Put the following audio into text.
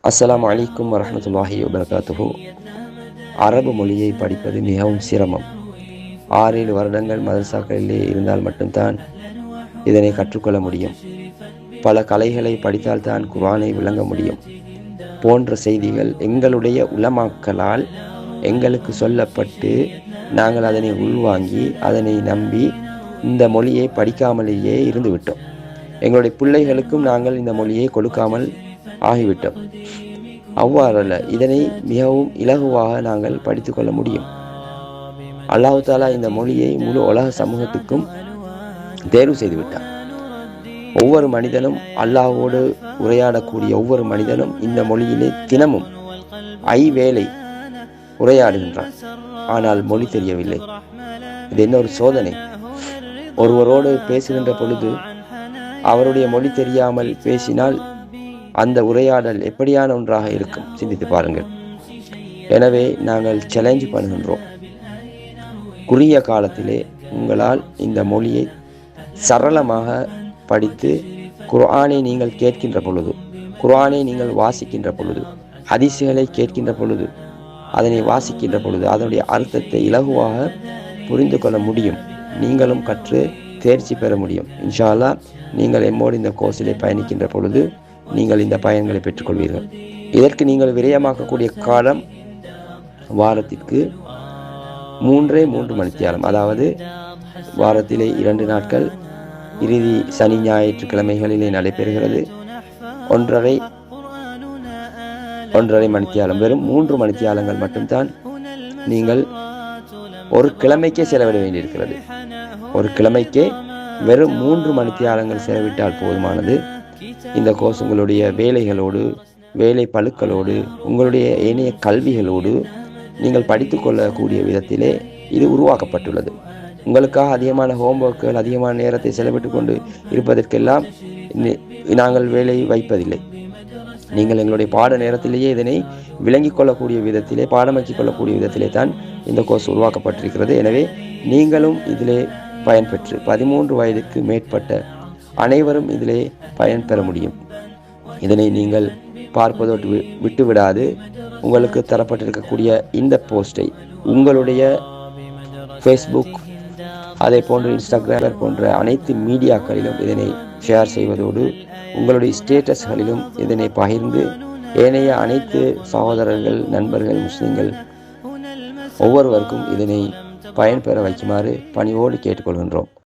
அஸ்ஸலாமு அலைக்கும் வரஹ்மத்துல்லாஹி வபரகாத்துஹு. அரபு மொழியை படிப்பது மிகவும் சிரமம். 6-7 வருடங்கள் மதரசாக்களிலே இருந்தால் மட்டும்தான் இதனை கற்றுக்கொள்ள முடியும். பல கலைகளை படித்தால்தான் குர்ஆனை விளங்க முடியும் போன்ற செய்திகள் எங்களுடைய உலமாக்களால் எங்களுக்கு சொல்லப்பட்டு நாங்கள் அதனை உள்வாங்கி அதனை நம்பி இந்த மொழியை படிக்காமலேயே இருந்துவிட்டோம். எங்களுடைய பிள்ளைகளுக்கும் நாங்கள் இந்த மொழியை கொடுக்காமல் ஆகிவிட்டோம். அவ்வாறல்ல, இதனை மிகவும் இலகுவாக நாங்கள் படித்து கொள்ள முடியும். அல்லாஹ் தஆலா இந்த மொழியை முழு உலக சமூகத்துக்கும் தேர்வு செய்து விட்டார். ஒவ்வொரு மனிதனும் அல்லாஹ்வோடு உரையாடக்கூடிய ஒவ்வொரு மனிதனும் இந்த மொழியிலே தினமும் ஐவேளை உரையாடுகின்றான். ஆனால் மொழி தெரியவில்லை. இது என்ன ஒரு சோதனை! ஒருவரோடு பேசுகின்ற பொழுது அவருடைய மொழி தெரியாமல் பேசினால் அந்த உரையாடல் எப்படியான ஒன்றாக இருக்கும், சிந்தித்து பாருங்கள். எனவே நாங்கள் சேலஞ்ச் பண்ணுகின்றோம், குறுகிய காலத்திலே உங்களால் இந்த மொழியை சரளமாக படித்து குர்ஆனை நீங்கள் கேட்கின்ற பொழுது, குர்ஆனை நீங்கள் வாசிக்கின்ற பொழுது, ஹதீஸ்களை கேட்கின்ற பொழுது, அதனை வாசிக்கின்ற பொழுது அதனுடைய அர்த்தத்தை இலகுவாக புரிந்து கொள்ள முடியும். நீங்களும் கற்று தேர்ச்சி பெற முடியும். இன்ஷா அல்லாஹ் நீங்கள் எம்மோடு இந்த கோர்ஸிலே பயணிக்கின்ற பொழுது நீங்கள் இந்த பயன்களை பெற்றுக்கொள்வீர்கள். இதற்கு நீங்கள் விரயமாக்கக்கூடிய காலம் வாரத்திற்கு 3 மணித்தியாலம், அதாவது வாரத்திலே 2 நாட்கள், இறுதி சனி ஞாயிற்றுக்கிழமைகளிலே நடைபெறுகிறது. 1.5 மணித்தியாலம், வெறும் 3 மணித்தியாலங்கள் மட்டும்தான் நீங்கள் ஒரு கிழமைக்கே செலவிட வேண்டியிருக்கிறது. ஒரு கிழமைக்கே வெறும் 3 மணித்தியாலங்கள் செலவிட்டால் போதுமானது. இந்த கோர்ஸ் உங்களுடைய வேலைகளோடு, வேலை பளுக்களோடு, உங்களுடைய ஏனைய கல்விகளோடு நீங்கள் படித்து கொள்ளக்கூடிய விதத்திலே இது உருவாக்கப்பட்டுள்ளது. உங்களுக்காக அதிகமான ஹோம்ஒர்க்குகள், அதிகமான நேரத்தை செலவிட்டு கொண்டு இருப்பதற்கெல்லாம் நாங்கள் வேலை வைப்பதில்லை. நீங்கள் எங்களுடைய பாட நேரத்திலேயே இதனை விளங்கிக் கொள்ளக்கூடிய விதத்திலே, பாடமாக்கிக் கொள்ளக்கூடிய விதத்திலே தான் இந்த கோர்ஸ் உருவாக்கப்பட்டிருக்கிறது. எனவே நீங்களும் இதிலே பயன்பெற்று 13 வயதுக்கு மேற்பட்ட அனைவரும் இதிலே பயன்பெற முடியும். இதனை நீங்கள் பார்ப்பதோடு விட்டுவிடாது, உங்களுக்கு தரப்பட்டிருக்கக்கூடிய இந்த போஸ்டை உங்களுடைய ஃபேஸ்புக், அதே போன்று இன்ஸ்டாகிராம் போன்ற அனைத்து மீடியாக்களிலும் இதனை ஷேர் செய்வதோடு உங்களுடைய ஸ்டேட்டஸ்களிலும் இதனை பகிர்ந்து ஏனைய அனைத்து சகோதரர்கள், நண்பர்கள், முஸ்லிம்கள் ஒவ்வொருவருக்கும் இதனை பயன்பெற வைக்குமாறு பணிவோடு கேட்டுக்கொள்கின்றோம்.